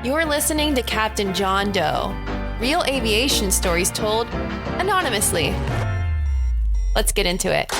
You're listening to Captain John Doe, real aviation stories told anonymously. Let's get into it.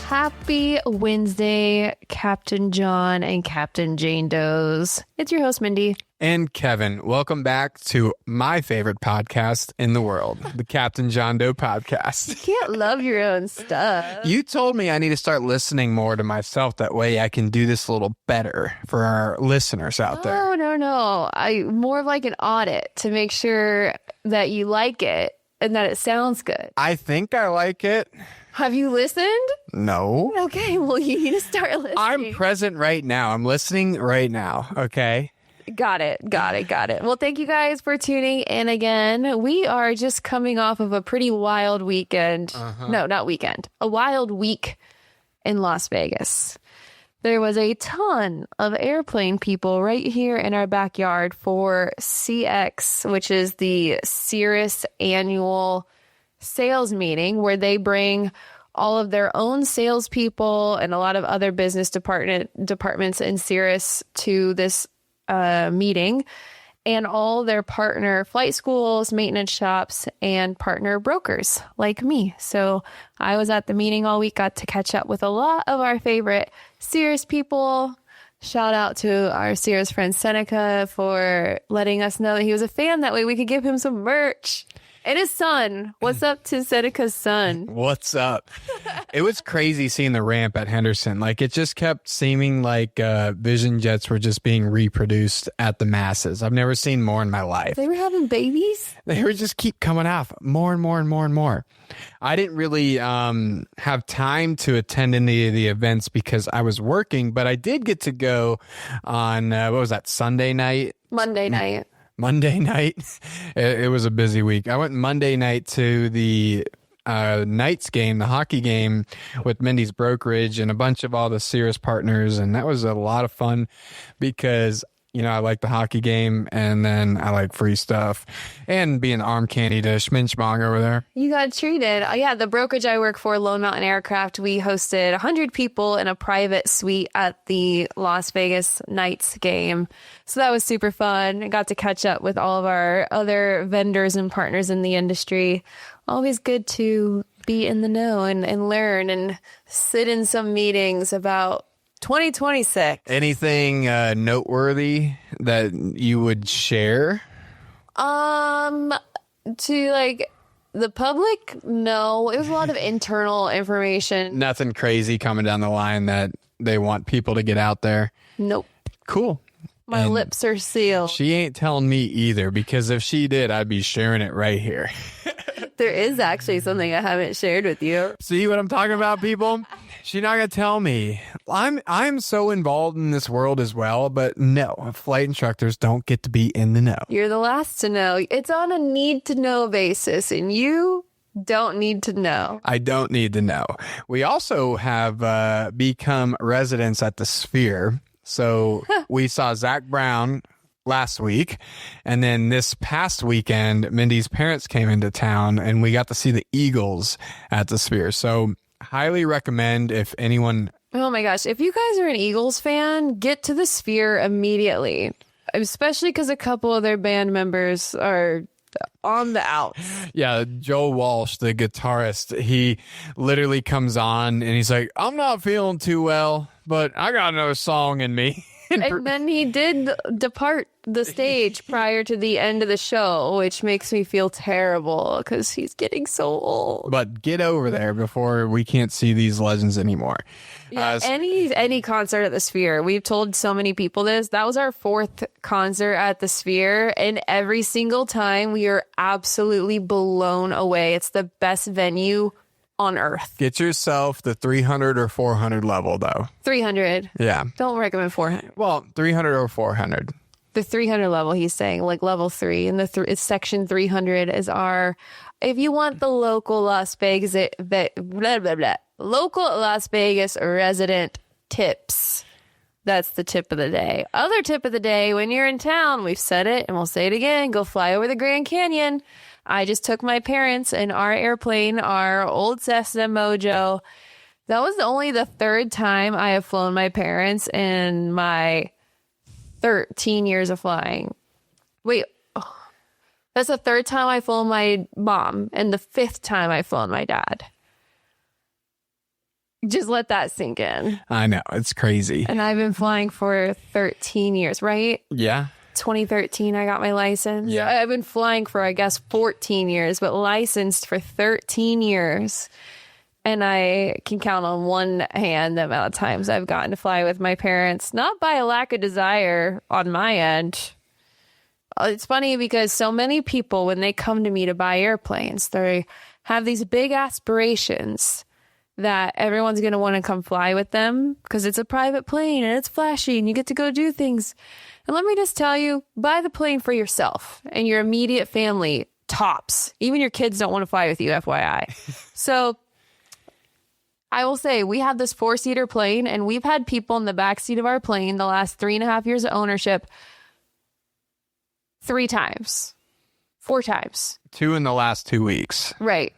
Happy Wednesday, Captain John and Captain Jane Does. It's your host, Mindy. And Kevin. Welcome back to my favorite podcast in the world, the Captain John Doe podcast. You can't love your own stuff. You told me I need to start listening more to myself. That way I can do this a little better for our listeners out there. Oh, no. More of like an audit to make sure that you like it and that it sounds good. I think I like it. Have you listened? No. Okay, well, you need to start listening. I'm present right now. I'm listening right now, okay? Got it. Well, thank you guys for tuning in again. We are just coming off of a pretty wild weekend. No, not weekend. A wild week in Las Vegas. There was a ton of airplane people right here in our backyard for CX, which is the Cirrus annual sales meeting where they bring all of their own salespeople and a lot of other business departments in Cirrus to this meeting, and all their partner flight schools, maintenance shops, and partner brokers like me. So I was at the meeting all week, got to catch up with a lot of our favorite Cirrus people. Shout out to our Cirrus friend Seneca for letting us know that he was a fan. That way we could give him some merch. And his son. What's up to Seneca's son? What's up? It was crazy seeing the ramp at Henderson. Like, it just kept seeming like Vision jets were just being reproduced at the masses. I've never seen more in my life. They were having babies? They were just keep coming off more and more and more and more. I didn't really have time to attend any of the events because I was working, but I did get to go on, what was that, Sunday night? Monday night. It was a busy week. I went Monday night to the Knights game, the hockey game with Mindy's brokerage and a bunch of all the Cirrus partners. And that was a lot of fun because, you know, I like the hockey game and then I like free stuff and being arm candy to Schminchbong over there. You got treated. Yeah, the brokerage I work for, Lone Mountain Aircraft, we hosted 100 people in a private suite at the Las Vegas Knights game. So that was super fun. I got to catch up with all of our other vendors and partners in the industry. Always good to be in the know and learn and sit in some meetings about 2026. Anything noteworthy that you would share? To like the public, no. It was a lot of internal information. Nothing crazy coming down the line that they want people to get out there. Nope. Cool. My lips are sealed. She ain't telling me either, because if she did, I'd be sharing it right here. There is actually something I haven't shared with you. See what I'm talking about, people? She's not gonna tell me. I'm so involved in this world as well, but no, flight instructors don't get to be in the know. You're the last to know. It's on a need to know basis, and you don't need to know. I don't need to know. We also have become residents at the Sphere. So we saw Zach Brown last week, and then this past weekend, Mindy's parents came into town, and we got to see the Eagles at the Sphere. So highly recommend if anyone... Oh my gosh, if you guys are an Eagles fan, get to the Sphere immediately, especially because a couple of their band members are on the outs. Yeah, Joe Walsh, the guitarist, he literally comes on and he's like, I'm not feeling too well, but I got another song in me. And then he did depart the stage prior to the end of the show, which makes me feel terrible because he's getting so old. But get over there before we can't see these legends anymore. Yeah, any concert at the Sphere. We've told so many people this. That was our 4th concert at the Sphere, and every single time we are absolutely blown away. It's the best venue on earth. Get yourself the 300 or 400 level, though. 300. Yeah. Don't recommend 400. Well, 300 or 400. The 300 level, he's saying, like level 3. And it's section 300 is our, if you want the local Las Vegas, local Las Vegas resident tips. That's the tip of the day. Other tip of the day, when you're in town, we've said it and we'll say it again, go fly over the Grand Canyon. I just took my parents in our airplane, our old Cessna Mojo. That was only the third time I have flown my parents in my 13 years of flying. Wait, that's the third time I've flown my mom and the fifth time I've flown my dad. Just let that sink in. I know. It's crazy. And I've been flying for 13 years, right? Yeah. 2013, I got my license. Yeah. I've been flying for, I guess, 14 years, but licensed for 13 years. And I can count on one hand the amount of times I've gotten to fly with my parents, not by a lack of desire on my end. It's funny because so many people, when they come to me to buy airplanes, they have these big aspirations that everyone's going to want to come fly with them because it's a private plane and it's flashy and you get to go do things. And let me just tell you, buy the plane for yourself and your immediate family, tops. Even your kids don't want to fly with you, FYI. So I will say we have this 4-seater plane and we've had people in the back seat of our plane the last 3.5 years of ownership 3 times, 4 times. 2 in the last 2 weeks. Right.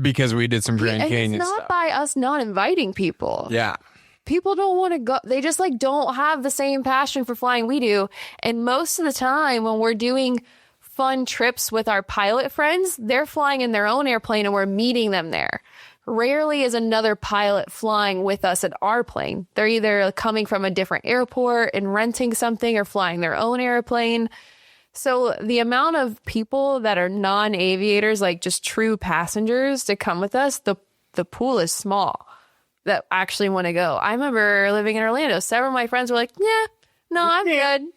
Because we did some Grand Canyon it's not stuff. by us not inviting people. Yeah. People don't want to go. They just like don't have the same passion for flying we do. And most of the time when we're doing fun trips with our pilot friends, they're flying in their own airplane and we're meeting them there. Rarely is another pilot flying with us at our plane. They're either coming from a different airport and renting something or flying their own airplane. So the amount of people that are non-aviators, like just true passengers to come with us, the pool is small that actually want to go. I remember living in Orlando. Several of my friends were like, yeah, no, I'm good.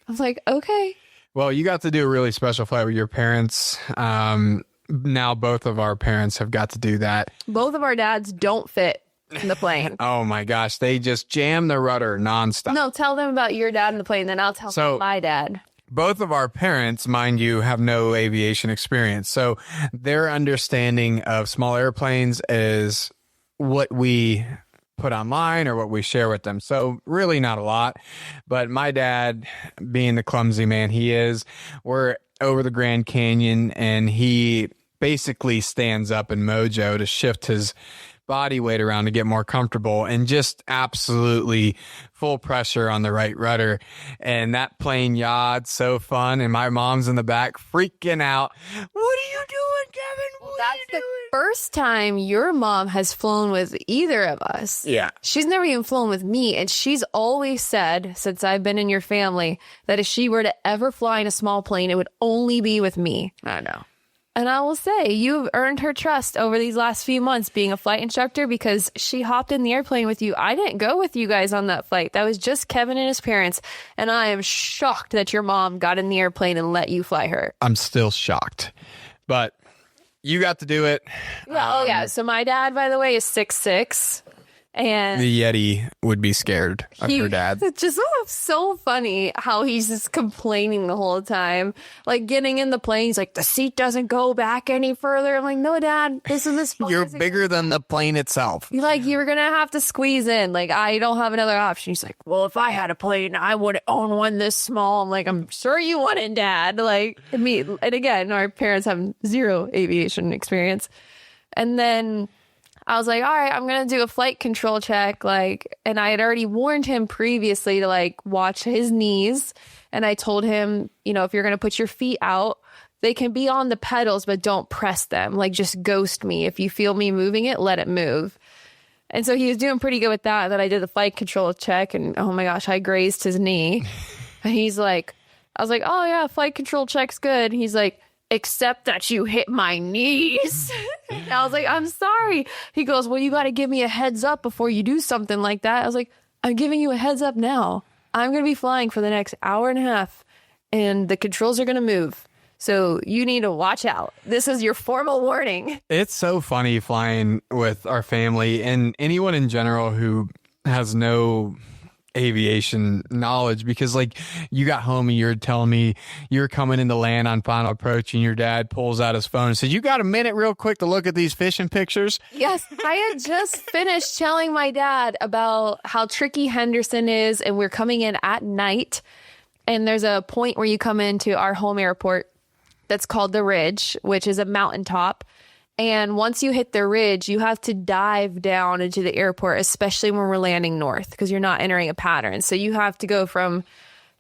I was like, okay. Well, you got to do a really special flight with your parents. Now both of our parents have got to do that. Both of our dads don't fit in the plane. Oh my gosh. They just jam the rudder nonstop. No, tell them about your dad in the plane, then I'll tell them my dad. Both of our parents, mind you, have no aviation experience. So their understanding of small airplanes is what we put online or what we share with them. So really not a lot. But my dad, being the clumsy man he is, we're over the Grand Canyon and he basically stands up in mojo to shift his body weight around to get more comfortable and just absolutely full pressure on the right rudder. And that plane yawed so fun. And my mom's in the back freaking out. What are you doing, Kevin? That's the first time your mom has flown with either of us. Yeah. She's never even flown with me. And she's always said, since I've been in your family, that if she were to ever fly in a small plane, it would only be with me. I know. And I will say, you've earned her trust over these last few months being a flight instructor because she hopped in the airplane with you. I didn't go with you guys on that flight. That was just Kevin and his parents. And I am shocked that your mom got in the airplane and let you fly her. I'm still shocked. But you got to do it. Yeah, yeah. So my dad, by the way, is 6'6". And the Yeti would be scared of her dad. It's just so funny how he's just complaining the whole time. Like getting in the plane, he's like, the seat doesn't go back any further. I'm like, no, Dad, this is this. You're bigger than the plane itself. You're like, you're going to have to squeeze in. Like, I don't have another option. He's like, well, if I had a plane, I would own one this small. I'm like, I'm sure you wouldn't, Dad. Like, and again, our parents have zero aviation experience. And then I was like, all right, I'm going to do a flight control check. And I had already warned him previously to watch his knees. And I told him, if you're going to put your feet out, they can be on the pedals, but don't press them. Just ghost me. If you feel me moving it, let it move. And so he was doing pretty good with that. Then I did the flight control check and oh my gosh, I grazed his knee. And he's like, I was like, oh yeah, flight control check's good. And he's like, except that you hit my knees. And I was like, I'm sorry. He goes, well, you got to give me a heads up before you do something like that. I was like, I'm giving you a heads up now. I'm going to be flying for the next hour and a half and the controls are going to move. So you need to watch out. This is your formal warning. It's so funny flying with our family and anyone in general who has no aviation knowledge, because you got home and you're telling me you're coming into land on final approach and your dad pulls out his phone and says, you got a minute real quick to look at these fishing pictures? Yes, I had just finished telling my dad about how tricky Henderson is and we're coming in at night and there's a point where you come into our home airport that's called the Ridge, which is a mountaintop. And once you hit the ridge, you have to dive down into the airport, especially when we're landing north, because you're not entering a pattern. So you have to go from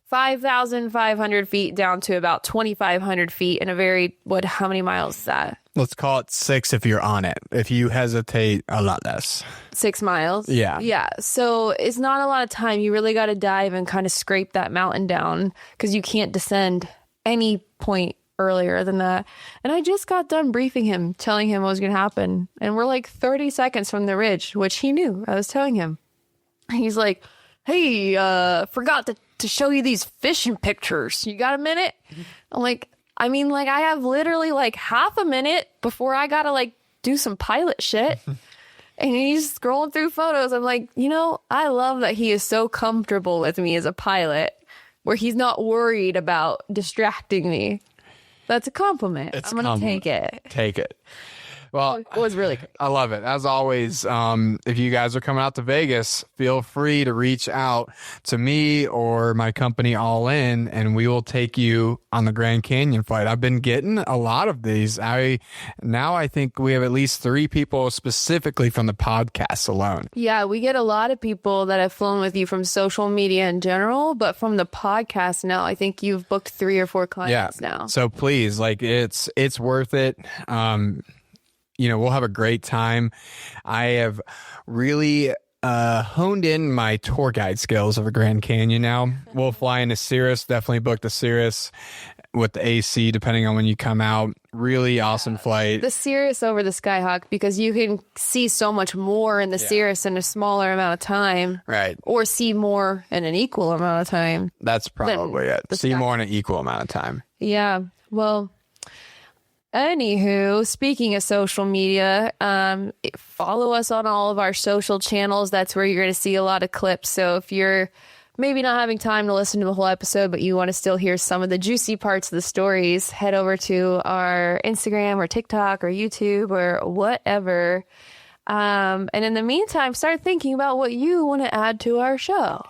5,500 feet down to about 2,500 feet in a very, how many miles is that? Let's call it 6 if you're on it. If you hesitate, a lot less. 6 miles? Yeah. Yeah. So it's not a lot of time. You really got to dive and kind of scrape that mountain down because you can't descend any point earlier than that. And I just got done briefing him, telling him what was going to happen. And we're like 30 seconds from the ridge, which he knew. I was telling him. He's like, hey, forgot to show you these fishing pictures. You got a minute? I'm like, I have literally like half a minute before I got to like do some pilot shit. And he's scrolling through photos. I'm like, I love that he is so comfortable with me as a pilot where he's not worried about distracting me. That's a compliment. I'm going to take it. Take it. Well, it was really great. I love it. As always, if you guys are coming out to Vegas, feel free to reach out to me or my company All In, and we will take you on the Grand Canyon flight. I've been getting a lot of these. I think we have at least 3 people specifically from the podcast alone. Yeah, we get a lot of people that have flown with you from social media in general, but from the podcast now, I think you've booked 3 or 4 clients now. So please, it's worth it. We'll have a great time. I have really honed in my tour guide skills of a Grand Canyon now. We'll fly into Cirrus, definitely book the Cirrus with the AC, depending on when you come out. Really awesome flight. The Cirrus over the Skyhawk, because you can see so much more in the Cirrus in a smaller amount of time. Right. Or see more in an equal amount of time. That's probably it. See more in an equal amount of time. Yeah. Well, anywho, speaking of social media, follow us on all of our social channels. That's where you're going to see a lot of clips. So if you're maybe not having time to listen to the whole episode, but you want to still hear some of the juicy parts of the stories, head over to our Instagram or TikTok or YouTube or whatever. And in the meantime, start thinking about what you want to add to our show.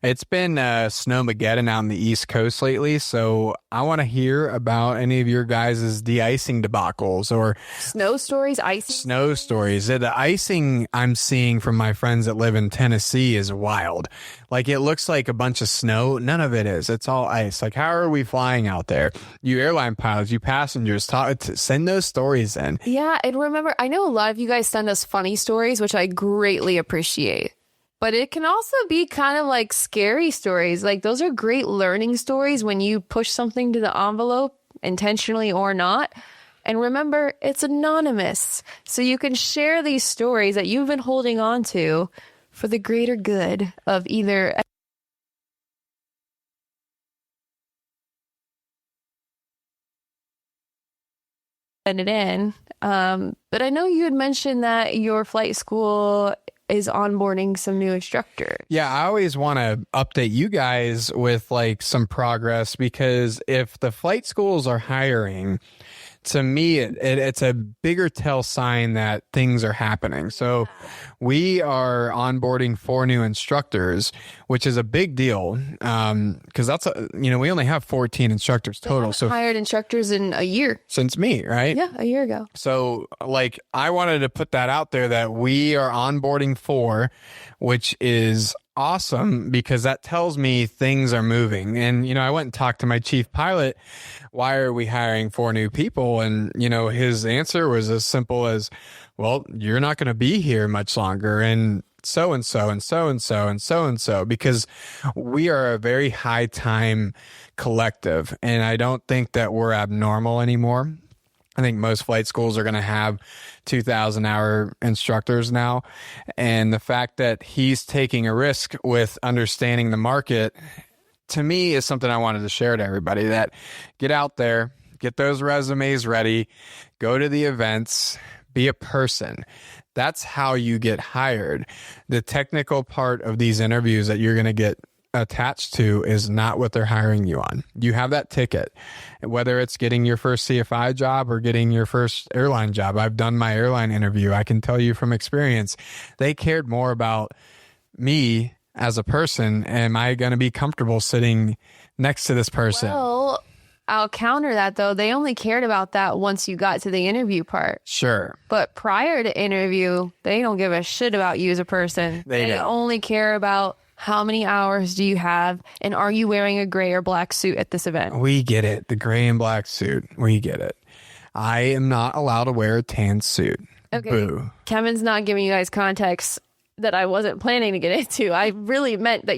It's been Snowmageddon out on the East Coast lately, so I want to hear about any of your guys' de-icing debacles or snow stories, icing. Snow stories. The icing I'm seeing from my friends that live in Tennessee is wild. Like, it looks like a bunch of snow. None of it is. It's all ice. Like, how are we flying out there? You airline pilots, you passengers, send those stories in. Yeah, and remember, I know a lot of you guys send us funny stories, which I greatly appreciate. But it can also be kind of like scary stories. Like, those are great learning stories when you push something to the envelope, intentionally or not. And remember, it's anonymous. So you can share these stories that you've been holding on to for the greater good of either send it in. But I know you had mentioned that your flight school is onboarding some new instructors. Yeah, I always want to update you guys with like some progress, because if the flight schools are hiring, to me, it's a bigger tell sign that things are happening. So we are onboarding 4 new instructors, which is a big deal, because that's we only have 14 instructors total. So hired instructors in a year since me, right? Yeah, a year ago. So like, I wanted to put that out there that we are onboarding 4, which is awesome, because that tells me things are moving. And I went and talked to my chief pilot, why are we hiring 4 new people? And his answer was as simple as, well, you're not going to be here much longer, and so and so and so and so and so and so, because we are a very high time collective, and I don't think that we're abnormal anymore. I think most flight schools are going to have 2,000-hour instructors now. And the fact that he's taking a risk with understanding the market, to me, is something I wanted to share to everybody, that get out there, get those resumes ready, go to the events, be a person. That's how you get hired. The technical part of these interviews that you're going to get attached to is not what they're hiring you on. You have that ticket, whether it's getting your first CFI job or getting your first airline job. I've done my airline interview. I can tell you from experience, they cared more about me as a person. Am I going to be comfortable sitting next to this person? Well, I'll counter that, though. They only cared about that once you got to the interview part. Sure. But prior to interview, they don't give a shit about you as a person. They only care about how many hours do you have, and are you wearing a gray or black suit at this event? We get it. The gray and black suit. We get it. I am not allowed to wear a tan suit. Okay. Boo. Kevin's not giving you guys context that I wasn't planning to get into. I really meant that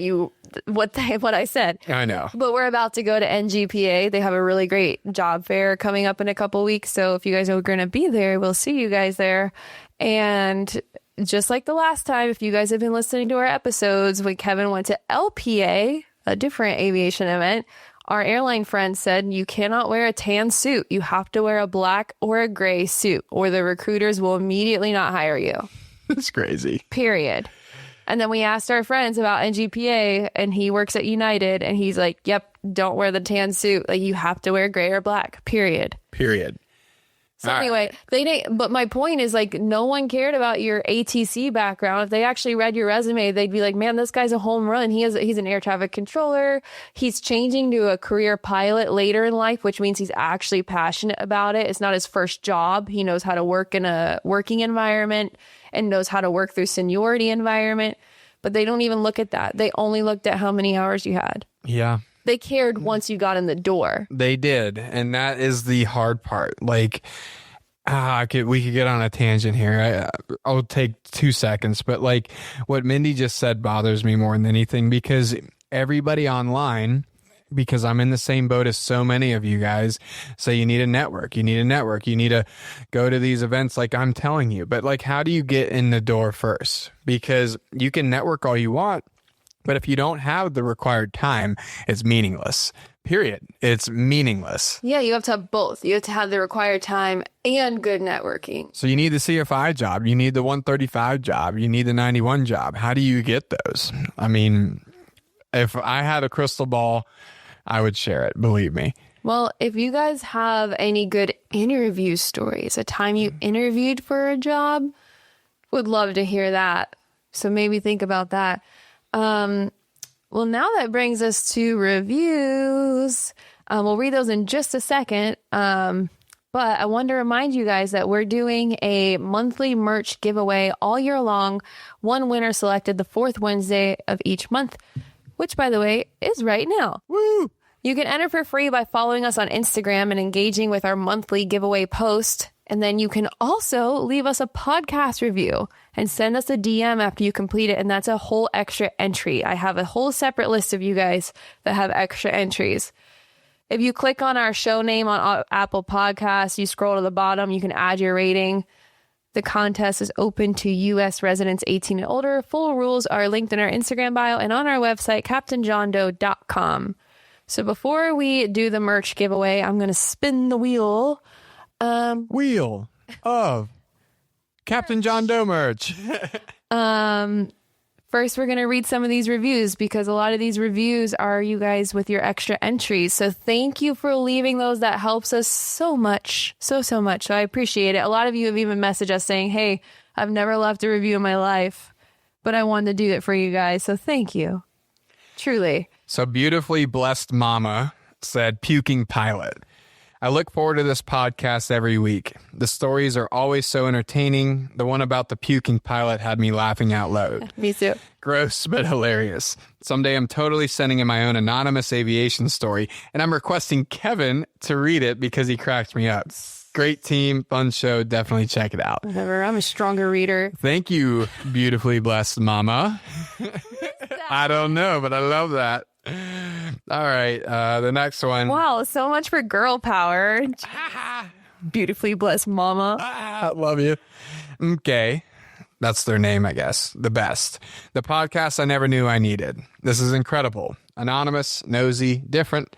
what I said. I know. But we're about to go to NGPA. They have a really great job fair coming up in a couple weeks. So if you guys are going to be there, we'll see you guys there. And just like the last time, if you guys have been listening to our episodes, when Kevin went to LPA, a different aviation event, our airline friend said you cannot wear a tan suit. You have to wear a black or a gray suit, or the recruiters will immediately not hire you. That's crazy. Period. And then we asked our friends about NGPA, and he works at United, and he's like, yep, don't wear the tan suit. Like, you have to wear gray or black. Period. So anyway, they didn't, but my point is, like, no one cared about your ATC background. If they actually read your resume, they'd be like, man, this guy's a home run. He's an air traffic controller. He's changing to a career pilot later in life, which means he's actually passionate about it. It's not his first job. He knows how to work in a working environment and knows how to work through seniority environment. But they don't even look at that. They only looked at how many hours you had. Yeah. They cared once you got in the door. They did. And that is the hard part. Like, we could get on a tangent here. I'll take 2 seconds. But like what Mindy just said bothers me more than anything, because everybody online, because I'm in the same boat as so many of you guys, say you need a network. You need to go to these events like I'm telling you. But like, how do you get in the door first? Because you can network all you want, but if you don't have the required time, it's meaningless. Period. It's meaningless. Yeah, you have to have both. You have to have the required time and good networking. So you need the CFI job. You need the 135 job. You need the 91 job. How do you get those? I mean, if I had a crystal ball, I would share it. Believe me. Well, if you guys have any good interview stories, a time you interviewed for a job, would love to hear that. So maybe think about that. Well, now that brings us to reviews. We'll read those in just a second. But I want to remind you guys that we're doing a monthly merch giveaway all year long. One winner selected the fourth Wednesday of each month, which, by the way, is right now. Woo! You can enter for free by following us on Instagram and engaging with our monthly giveaway post. And then you can also leave us a podcast review and send us a DM after you complete it. And that's a whole extra entry. I have a whole separate list of you guys that have extra entries. If you click on our show name on Apple Podcasts, you scroll to the bottom, you can add your rating. The contest is open to U.S. residents 18 and older. Full rules are linked in our Instagram bio and on our website, CaptainJohnDoe.com. So before we do the merch giveaway, I'm going to spin the wheel. Wheel of Captain John Doe merch. First, we're going to read some of these reviews because a lot of these reviews are you guys with your extra entries. So thank you for leaving those. That helps us so much. So much. So I appreciate it. A lot of you have even messaged us saying, hey, I've never left a review in my life, but I wanted to do it for you guys. So thank you. Truly. So beautifully blessed mama said, puking pilot. I look forward to this podcast every week. The stories are always so entertaining. The one about the puking pilot had me laughing out loud. Me too. Gross, but hilarious. Someday I'm totally sending in my own anonymous aviation story, and I'm requesting Kevin to read it because he cracked me up. Great team, fun show. Definitely check it out. Whatever. I'm a stronger reader. Thank you, beautifully blessed mama. I don't know, but I love that. All right, the next one. Wow, so much for girl power. Beautifully blessed mama. Love you. Okay. That's their name, I guess. The best. The podcast I never knew I needed. This is incredible. Anonymous, nosy, different,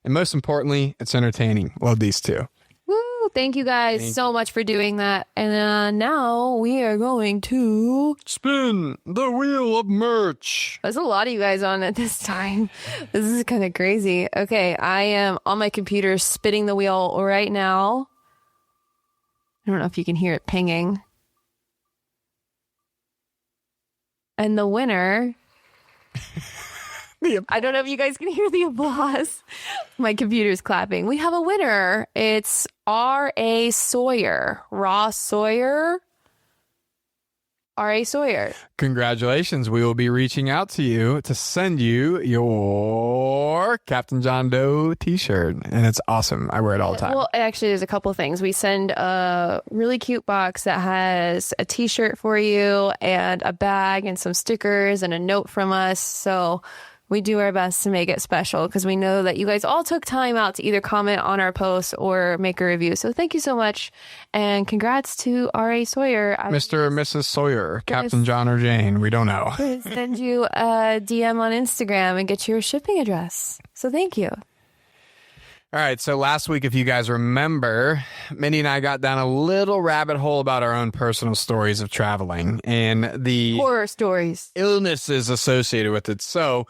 and most importantly, it's entertaining. Love these two. Woo, thank you guys so much for doing that. And now we are going to spin the wheel of merch. There's a lot of you guys on at this time. This is kind of crazy. Okay, I am on my computer spinning the wheel right now. I don't know if you can hear it pinging. And the winner I don't know if you guys can hear the applause. My computer's clapping. We have a winner. It's R.A. Sawyer. Ross Sawyer. R.A. Sawyer. Congratulations. We will be reaching out to you to send you your Captain John Doe t-shirt. And it's awesome. I wear it all the time. Well, actually, there's a couple things. We send a really cute box that has a t-shirt for you and a bag and some stickers and a note from us. So we do our best to make it special because we know that you guys all took time out to either comment on our posts or make a review. So thank you so much. And congrats to R.A. Sawyer. Mr. or Mrs. Sawyer, Captain John or Jane, we don't know. Send you a DM on Instagram and get your shipping address. So thank you. All right, so last week, if you guys remember, Mindy and I got down a little rabbit hole about our own personal stories of traveling and the horror stories, illnesses associated with it. So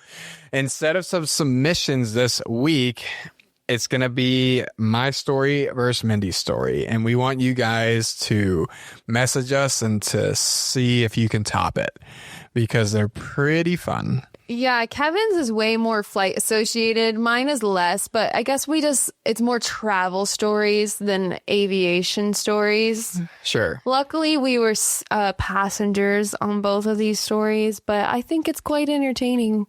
instead of some submissions this week, it's going to be my story versus Mindy's story. And we want you guys to message us and to see if you can top it because they're pretty fun. Yeah, Kevin's is way more flight associated. Mine is less, but I guess it's more travel stories than aviation stories. Sure. Luckily, we were passengers on both of these stories, but I think it's quite entertaining.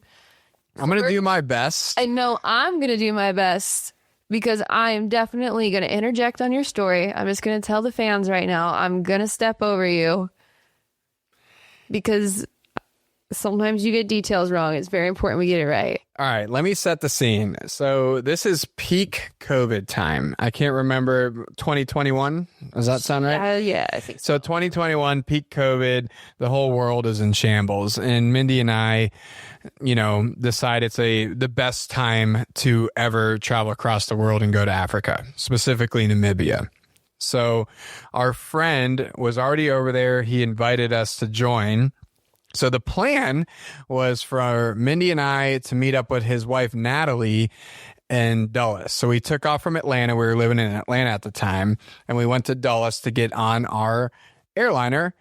I'm going to do my best. I know I'm going to do my best because I am definitely going to interject on your story. I'm just going to tell the fans right now, I'm going to step over you because sometimes you get details wrong. It's very important we get it right. All right, let me set the scene. So this is peak COVID time. I can't remember, 2021? Does that sound right? Yeah, I think so. So 2021, peak COVID, the whole world is in shambles. And Mindy and I, decide it's the best time to ever travel across the world and go to Africa, specifically Namibia. So our friend was already over there. He invited us to join. So the plan was for Mindy and I to meet up with his wife, Natalie, in Dulles. So we took off from Atlanta. We were living in Atlanta at the time. And we went to Dulles to get on our airliner,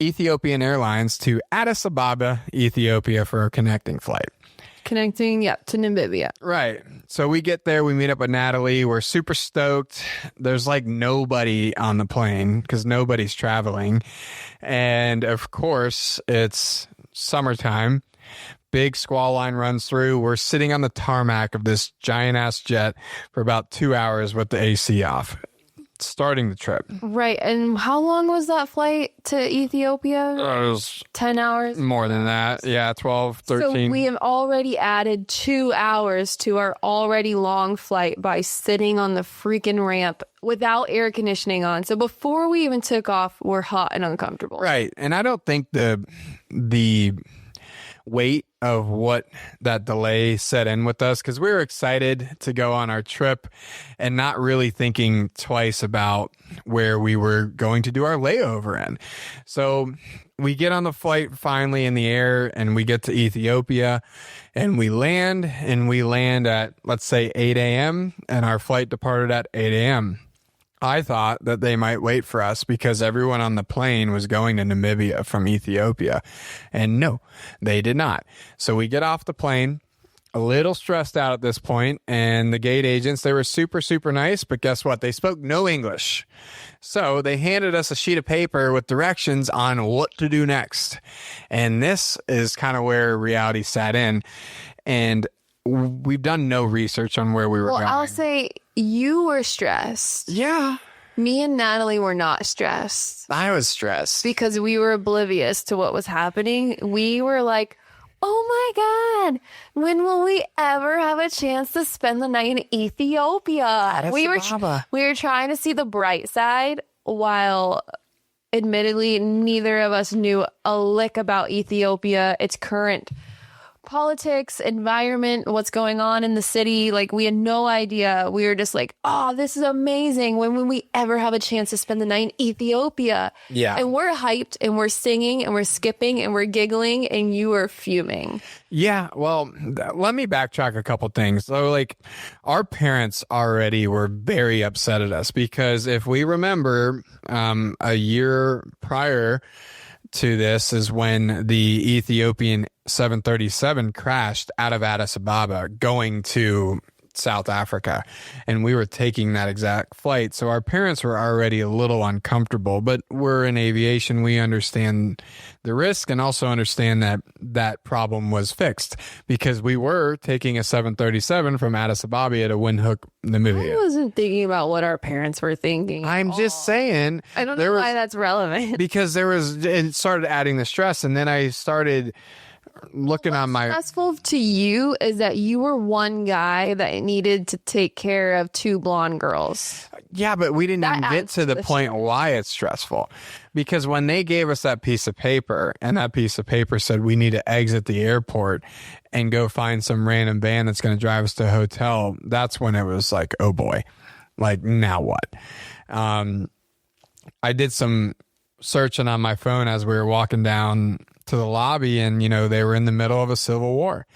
Ethiopian Airlines, to Addis Ababa, Ethiopia for a connecting flight. Connecting, to Namibia. Right. So we get there, we meet up with Natalie. We're super stoked. There's like nobody on the plane because nobody's traveling. And of course, it's summertime. Big squall line runs through. We're sitting on the tarmac of this giant ass jet for about 2 hours with the AC off, starting the trip. Right. And how long was that flight to Ethiopia? It was 10 hours? More than that. Yeah, 12, 13. So we have already added 2 hours to our already long flight by sitting on the freaking ramp without air conditioning on. So before we even took off, we're hot and uncomfortable. Right. And I don't think the weight of what that delay set in with us, because we were excited to go on our trip and not really thinking twice about where we were going to do our layover in. So we get on the flight finally in the air and we get to Ethiopia and we land at, let's say, 8 a.m. and our flight departed at 8 a.m. I thought that they might wait for us because everyone on the plane was going to Namibia from Ethiopia. And no, they did not. So we get off the plane, a little stressed out at this point, and the gate agents, they were super, super nice, but guess what? They spoke no English. So they handed us a sheet of paper with directions on what to do next. And this is kind of where reality sat in. And we've done no research on where we were going. I'll say you were stressed. Yeah. Me and Natalie were not stressed. I was stressed. Because we were oblivious to what was happening. We were like, oh my God, when will we ever have a chance to spend the night in Ethiopia? We were trying to see the bright side while admittedly neither of us knew a lick about Ethiopia, its current politics, environment, what's going on in the city. Like, we had no idea. We were just like, oh, this is amazing. When will we ever have a chance to spend the night in Ethiopia? Yeah. And we're hyped and we're singing and we're skipping and we're giggling and you were fuming. Yeah. Well, let me backtrack a couple things. So, like, our parents already were very upset at us because if we remember, a year prior to this is when the Ethiopian 737 crashed out of Addis Ababa going to South Africa, and we were taking that exact flight. So our parents were already a little uncomfortable, but we're in aviation. We understand the risk and also understand that that problem was fixed because we were taking a 737 from Addis Ababa to Windhoek, Namibia. I wasn't thinking about what our parents were thinking. I'm just saying. I don't know why that's relevant. Because it started adding the stress, and then I started looking on my... stressful to you is that you were one guy that needed to take care of two blonde girls. Yeah, but we didn't even get to the point why it's stressful. Because when they gave us that piece of paper, and that piece of paper said we need to exit the airport and go find some random van that's going to drive us to a hotel, that's when it was like, oh boy, like now what? I did some searching on my phone as we were walking down to the lobby, and they were in the middle of a civil war.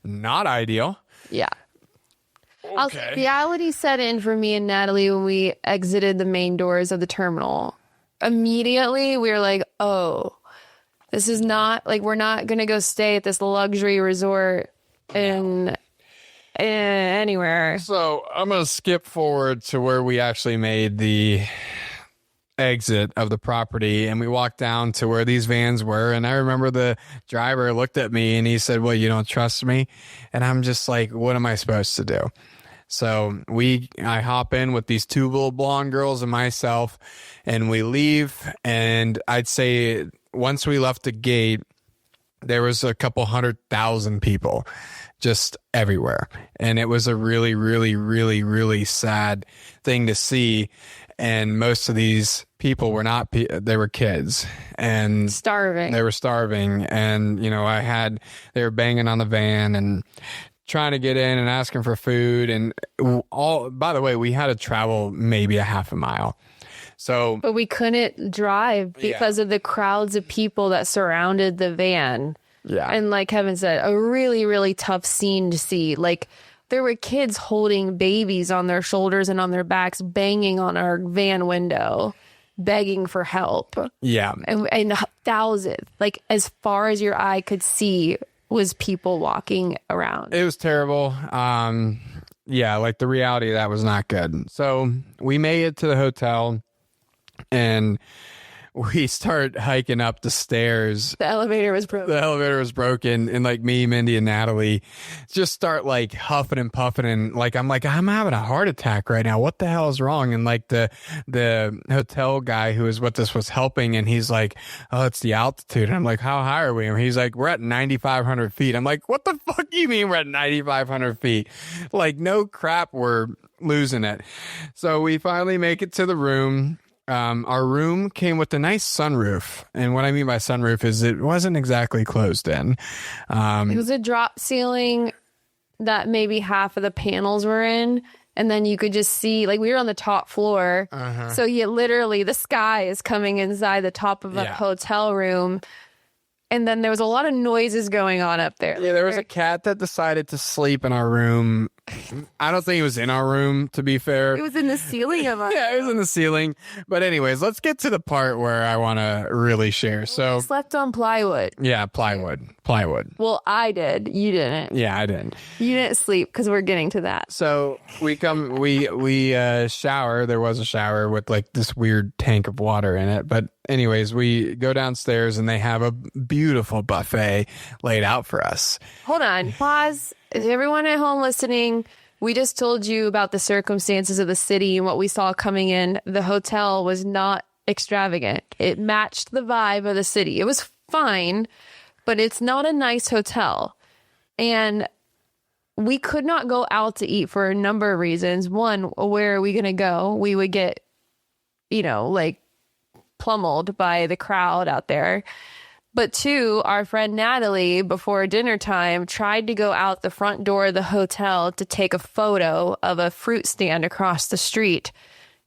Not ideal. Yeah. Okay. Reality set in for me and Natalie when we exited the main doors of the terminal. Immediately we were like, oh, this is not like, we're not gonna go stay at this luxury resort in anywhere. So I'm gonna skip forward to where we actually made the exit of the property, and we walked down to where these vans were, and I remember the driver looked at me and he said, well, you don't trust me? And I'm just like, what am I supposed to do? So I hop in with these two little blonde girls and myself, and we leave, and I'd say once we left the gate, there was a couple 100,000 people just everywhere, and it was a really, really, really, really sad thing to see. And most of these people were not, they were kids and starving. They were starving. And, they were banging on the van and trying to get in and asking for food. And by the way, we had to travel maybe a half a mile. But we couldn't drive because of the crowds of people that surrounded the van. Yeah. And like Kevin said, a really, really tough scene to see. Like, there were kids holding babies on their shoulders and on their backs, banging on our van window, begging for help. Yeah. And thousands, like as far as your eye could see, was people walking around. It was terrible. Yeah, like the reality of that was not good. So we made it to the hotel, and we start hiking up the stairs. The elevator was broken. And like me, Mindy, and Natalie just start like huffing and puffing. And like, I'm having a heart attack right now. What the hell is wrong? And like the hotel guy who was with us was helping. And he's like, oh, it's the altitude. And I'm like, how high are we? And he's like, we're at 9,500 feet. I'm like, what the fuck do you mean we're at 9,500 feet? Like, no crap, we're losing it. So we finally make it to the room. Our room came with a nice sunroof, and what I mean by sunroof is it wasn't exactly closed in. It was a drop ceiling that maybe half of the panels were in, and then you could just see, like, we were on the top floor, so you literally, the sky is coming inside the top of a hotel room. And then there was a lot of noises going on up there. Yeah, there was a cat that decided to sleep in our room. I don't think it was in our room, to be fair. It was in the ceiling of our room. Yeah, it was in the ceiling. But anyways, let's get to the part where I want to really share. So, we slept on plywood. Yeah, plywood. Well, I did. You didn't. Yeah, I didn't. You didn't sleep because we're getting to that. So we shower. There was a shower with like this weird tank of water in it. But anyways, we go downstairs and they have a beautiful buffet laid out for us. Hold on. Pause. Is everyone at home listening? We just told you about the circumstances of the city and what we saw coming in. The hotel was not extravagant. It matched the vibe of the city. It was fine, but it's not a nice hotel. And we could not go out to eat for a number of reasons. One, where are we going to go? We would get, like pummeled by the crowd out there. But two, our friend Natalie, before dinner time, tried to go out the front door of the hotel to take a photo of a fruit stand across the street.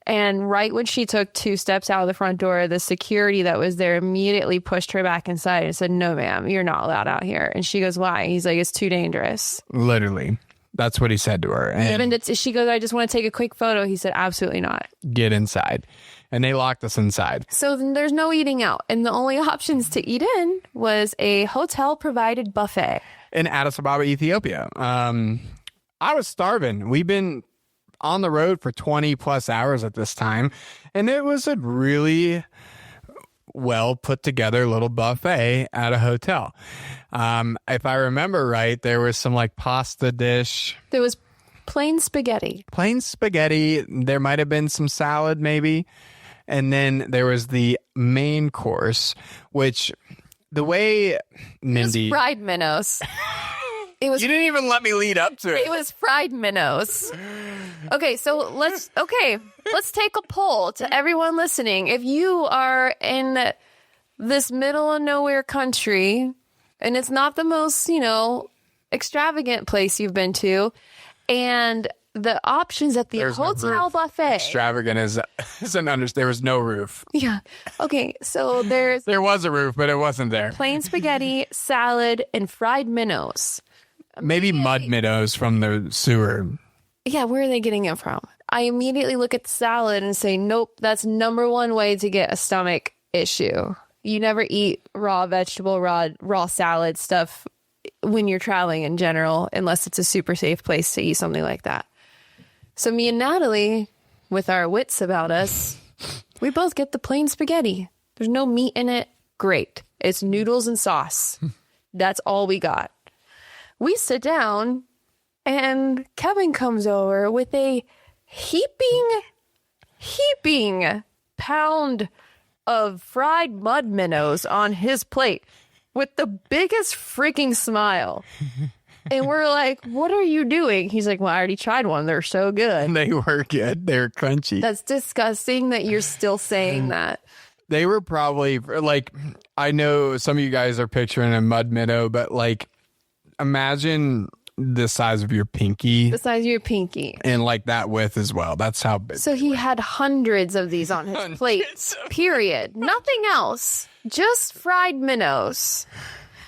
And right when she took 2 steps out of the front door, the security that was there immediately pushed her back inside and said, no, ma'am, you're not allowed out here. And she goes, why? He's like, it's too dangerous. Literally. That's what he said to her. And she goes, I just want to take a quick photo. He said, absolutely not. Get inside. and they locked us inside. So then there's no eating out. And the only options to eat in was a hotel-provided buffet. In Addis Ababa, Ethiopia. I was starving. We've been on the road for 20 plus hours at this time, and it was a really well put together little buffet at a hotel. If I remember right, there was some like pasta dish. There was plain spaghetti. There might have been some salad maybe. And then there was the main course, which the way Mindy... It was fried minnows. You didn't even let me lead up to it. It was fried minnows. Okay, so let's take a poll to everyone listening. If you are in this middle of nowhere country and it's not the most, extravagant place you've been to, and the options at the hotel buffet. Extravagant is an understatement. There was no roof. Yeah. Okay, so there was a roof, but it wasn't there. Plain spaghetti, salad, and fried minnows. Maybe mud minnows from the sewer. Yeah, where are they getting it from? I immediately look at the salad and say, nope, that's number one way to get a stomach issue. You never eat raw vegetable, raw salad stuff when you're traveling in general, unless it's a super safe place to eat something like that. So me and Natalie, with our wits about us, we both get the plain spaghetti. There's no meat in it. Great. It's noodles and sauce. That's all we got. We sit down, and Kevin comes over with a heaping pound of fried mud minnows on his plate with the biggest freaking smile. And we're like, what are you doing? He's like, well, I already tried one. They're so good. They were good. They're crunchy. That's disgusting that you're still saying that. They were probably, like, I know some of you guys are picturing a mud minnow, but, like, imagine the size of your pinky. The size of your pinky. And like that width as well. That's how big. So he had hundreds of these on his plate, period. Nothing else. Just fried minnows.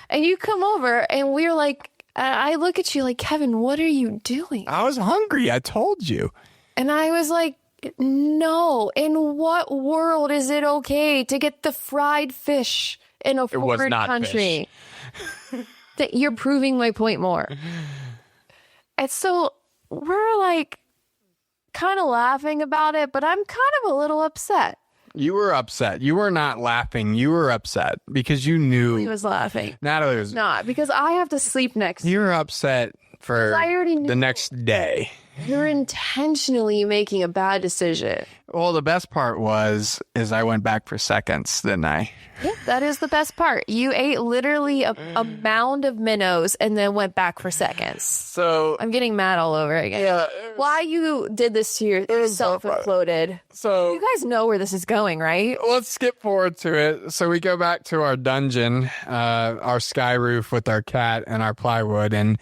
And you come over and we're like, I look at you like, Kevin, what are you doing? I was hungry. I told you. And I was like, no. In what world is it okay to get the fried fish in a foreign country? That you're proving my point more. And so we're like kind of laughing about it, but I'm kind of a little upset. You were upset. You were not laughing. You were upset because you knew. He was laughing. Natalie was not, because I have to sleep next. You were upset for the next day. You're intentionally making a bad decision. Well, the best part is I went back for seconds, didn't I? Yeah, that is the best part. You ate literally a mound of minnows and then went back for seconds. So I'm getting mad all over again. Yeah, why you did this to yourself imploded. So you guys know where this is going, right? Let's skip forward to it. So we go back to our dungeon, our sky roof with our cat and our plywood, and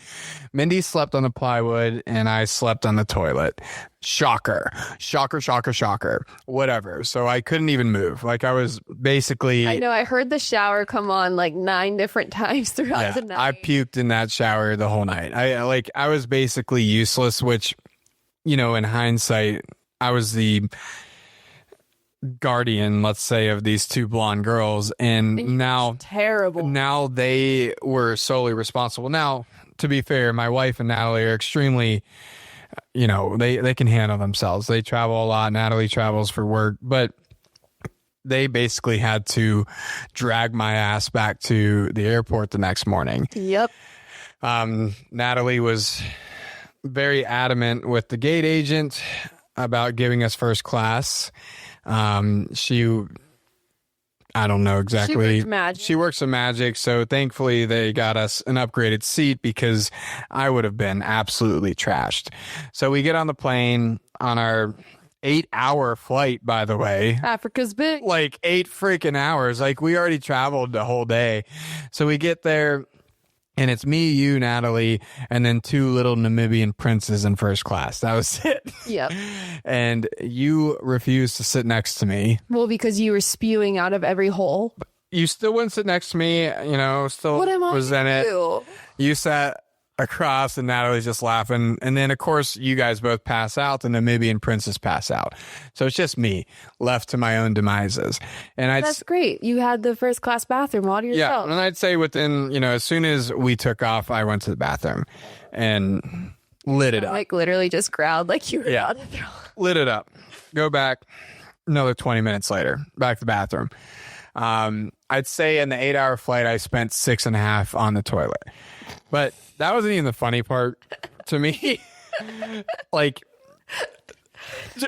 Mindy slept on the plywood and I slept on the toilet. Shocker. Whatever. So I couldn't even move. Like I was basically... I know. I heard the shower come on like 9 different times throughout the night. I puked in that shower the whole night. I was basically useless, which, in hindsight, I was the guardian, let's say, of these two blonde girls. And now... Terrible. Now they were solely responsible. Now, to be fair, my wife and Natalie are extremely... they can handle themselves. They travel a lot. Natalie travels for work, but they basically had to drag my ass back to the airport the next morning. Yep. Natalie was very adamant with the gate agent about giving us first class. I don't know exactly. She works in magic. So thankfully they got us an upgraded seat because I would have been absolutely trashed. So we get on the plane on our 8-hour flight, by the way. Africa's big. Like 8 freaking hours. Like we already traveled the whole day. So we get there and it's me, you, Natalie, and then 2 little Namibian princes in first class. That was it. Yep. And you refused to sit next to me. Well, because you were spewing out of every hole. You still wouldn't sit next to me, still what am I was in it. do? You sat across, and Natalie's just laughing. And then, of course, you guys both pass out. The Namibian princess pass out. So it's just me left to my own demises. And That's great. You had the first class bathroom all to yourself. Yeah, and I'd say within, as soon as we took off, I went to the bathroom and lit it up. Like literally just growled like you were about to throw. Lit it up. Go back another 20 minutes later, back to the bathroom. I'd say in the 8-hour flight, I spent 6.5 on the toilet. But that wasn't even the funny part to me. Like,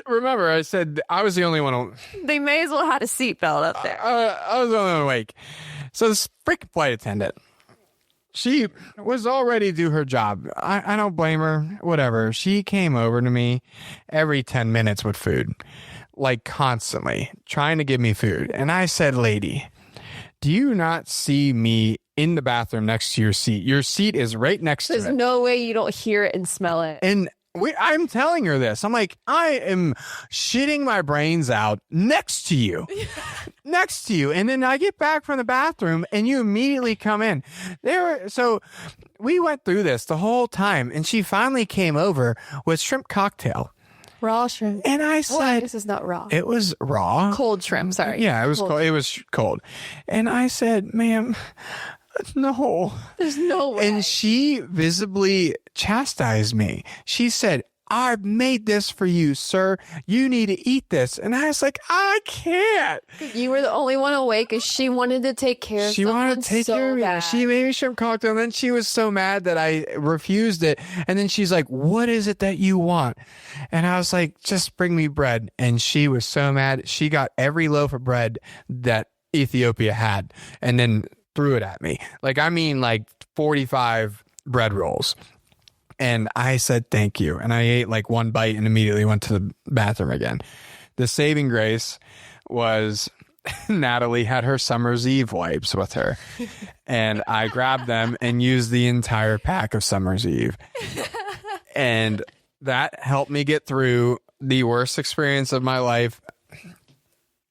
remember, I said I was the only one. They may as well had a seatbelt up there. I was the only one awake. So this freaking flight attendant, she was all ready to do her job. I don't blame her. Whatever. She came over to me every 10 minutes with food. Like constantly trying to give me food. And I said, lady, do you not see me in the bathroom next to your seat? Your seat is right next to it. There's no way you don't hear it and smell it. And I'm telling her this. I'm like, I am shitting my brains out next to you. Next to you. And then I get back from the bathroom and you immediately come in. So we went through this the whole time. And she finally came over with shrimp cocktail. Raw shrimp. And I said, this is not raw. It was raw. Cold shrimp, sorry. Yeah, it was cold. It was cold. And I said, ma'am, no. There's no way. And she visibly chastised me. She said, I made this for you, sir. You need to eat this. And I was like, I can't. You were the only one awake because she wanted to take care of She wanted to take care of me. bad. She made me shrimp cocktail. And then she was so mad that I refused it. And then she's like, what is it that you want? And I was like, just bring me bread. And she was so mad. She got every loaf of bread that Ethiopia had and then threw it at me. Like 45 bread rolls. And I said, thank you. And I ate like one bite and immediately went to the bathroom again. The saving grace was Natalie had her Summer's Eve wipes with her. And I grabbed them and used the entire pack of Summer's Eve. And that helped me get through the worst experience of my life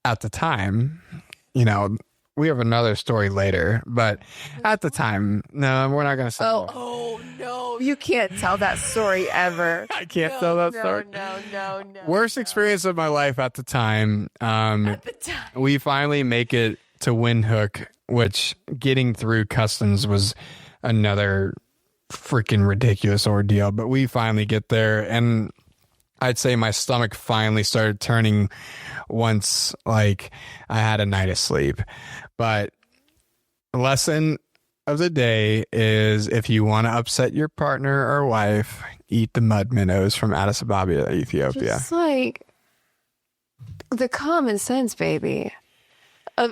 at the time. We have another story later, but at the time, no, we're not going to say. Oh, no. You can't tell that story ever. I can't tell that story. No. Worst experience of my life at the time. At the time. We finally make it to Windhoek, which getting through customs was another freaking ridiculous ordeal. But we finally get there, and I'd say my stomach finally started turning once I had a night of sleep. But lesson of the day is if you want to upset your partner or wife, eat the mud minnows from Addis Ababa, Ethiopia. Just like the common sense, baby.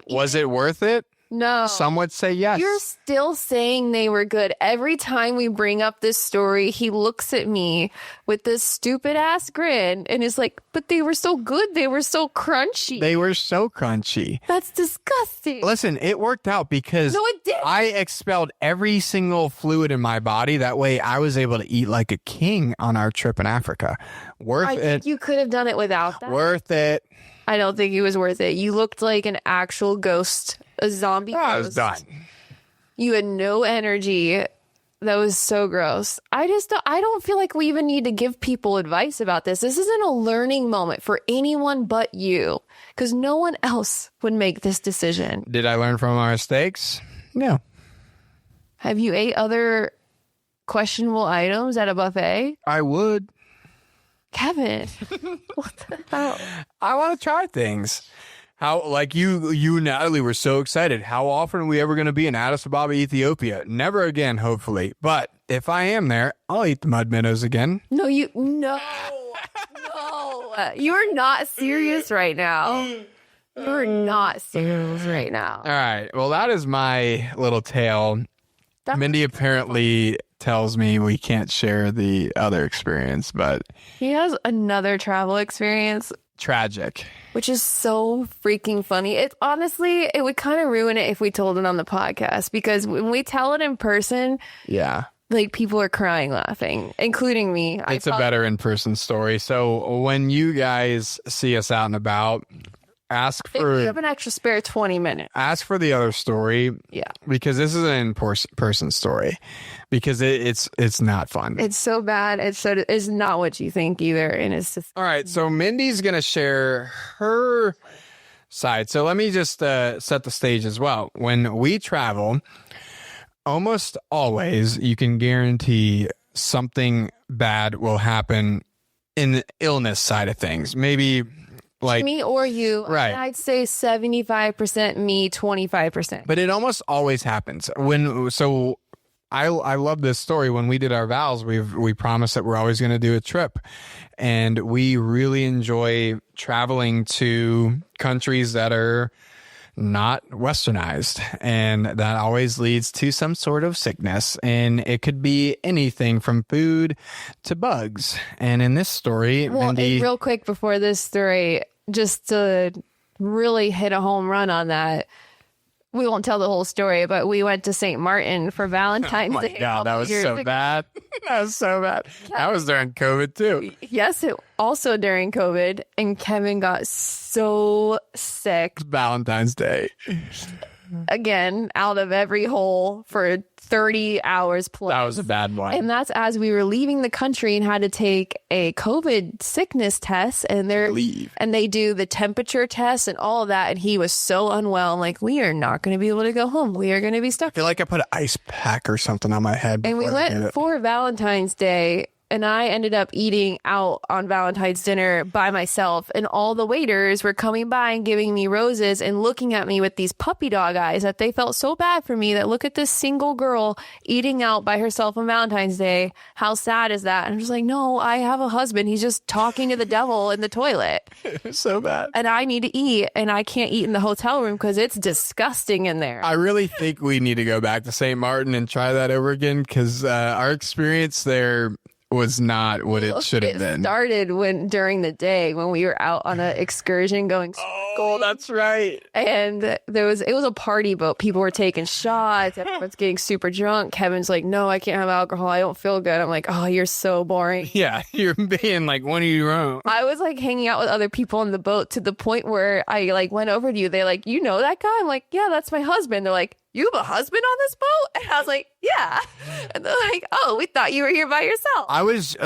Was it worth it? No. Some would say yes. You're still saying they were good. Every time we bring up this story, he looks at me with this stupid ass grin and is like, but they were so good. They were so crunchy. They were so crunchy. That's disgusting. Listen, it worked out because No, it didn't. I expelled every single fluid in my body. That way I was able to eat like a king on our trip in Africa. Worth I it. think you could have done it without that. Worth it. I don't think it was worth it. You looked like an actual ghost, a zombie ghost. I was done. You had no energy. That was so gross. I don't feel like we even need to give people advice about this. This isn't a learning moment for anyone but you, because no one else would make this decision. Did I learn from my mistakes? No. Have you ate other questionable items at a buffet? I would. Kevin, what the hell? I want to try things. How, like you and Natalie were so excited. How often are we ever going to be in Addis Ababa, Ethiopia? Never again, hopefully. But if I am there, I'll eat the mud minnows again. No. You're not serious right now. You're not serious right now. All right. Well, that is my little tale. Mindy apparently tells me we can't share the other experience, but He has another travel experience, tragic. which is so freaking funny. It honestly, it would kind of ruin it if we told it on the podcast, because when we tell it in person, Yeah. like people are crying laughing, including me. It's a better in-person story. So when you guys see us out and about, ask You for have an extra spare 20 minutes. ask for the other story. Yeah. Because this is an in-person story. Because it's not fun. It's so bad. It's not what you think either. And it's just. All right. So Mindy's going to share her side. So let me just set the stage as well. When we travel, almost always you can guarantee something bad will happen in the illness side of things. Maybe like me or you. Right. I'd say 75% me, 25%. But it almost always happens. I love this story. When we did our vows, we promised that we're always going to do a trip. And we really enjoy traveling to countries that are not westernized, and that always leads to some sort of sickness, and it could be anything from food to bugs. And in this story, Well, Mindy, and real quick before this story, just to really hit a home run on that, we won't tell the whole story, but we went to St. Martin for Valentine's oh my Day. God, that was so ago. bad. That was so bad. That was during COVID too. Yes, also during COVID, and Kevin got so sick Valentine's Day. again out of every hole for 30 hours plus. That was a bad one. And that's as we were leaving the country and had to take a COVID sickness test, and they do the temperature test and all of that. And he was so unwell. I'm like, we are not going to be able to go home. We are going to be stuck. I feel like I put an ice pack or something on my head. And we before I did went it. for Valentine's Day, and I ended up eating out on Valentine's dinner by myself. And all the waiters were coming by and giving me roses and looking at me with these puppy dog eyes that they felt so bad for me, that look at this single girl eating out by herself on Valentine's Day. How sad is that? And I'm just like, no, I have a husband. He's just talking to the devil in the toilet. So bad. And I need to eat, and I can't eat in the hotel room because it's disgusting in there. I really think we need to go back to St. Martin and try that over again, because our experience there was not what it should have been. It started during the day when we were out on an excursion going Oh, that's right. and it was a party boat. People were taking shots. Everyone's getting super drunk. Kevin's like, no, I can't have alcohol. I don't feel good. I'm like, oh, you're so boring. Yeah, you're being like one of your own. I was like hanging out with other people on the boat to the point where I like went over to you. They're like, you know that guy? I'm like, yeah, that's my husband. They're like, you have a husband on this boat? And I was like, yeah. And they're like, oh, we thought you were here by yourself. I was